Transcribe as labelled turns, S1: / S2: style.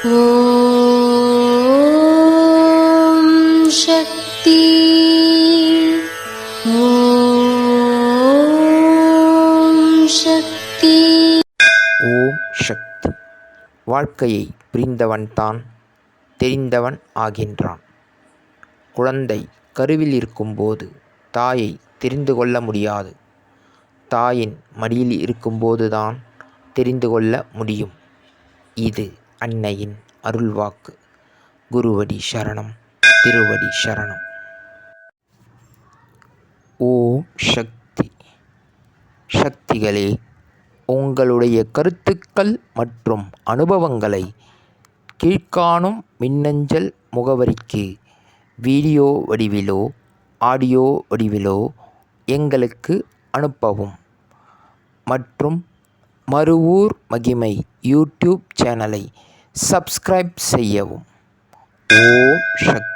S1: ஓம் சக்தி. ஓம் சக்தி.
S2: ஓம் சக்தி. வாழ்க்கையை புரிந்தவன்தான் தெரிந்தவன் ஆகின்றான். குழந்தை கருவில் இருக்கும்போது தாயை தெரிந்து கொள்ள முடியாது. தாயின் மடியில் இருக்கும்போதுதான் தெரிந்து கொள்ள முடியும். இது அன்னையின் அருள்வாக்கு. குருவடி சரணம், திருவடி சரணம். ஓம் சக்தி. சக்திகளே, உங்களுடைய கருத்துக்கள் மற்றும் அனுபவங்களை கீழ்காணும் மின்னஞ்சல் முகவரிக்கு வீடியோ வடிவிலோ ஆடியோ வடிவிலோ எங்களுக்கு அனுப்பவும். மற்றும் மறுவூர் மகிமை யூடியூப் சேனலை சப்ஸ்கிரைப் செய்யவும். ஓம் சக்தி.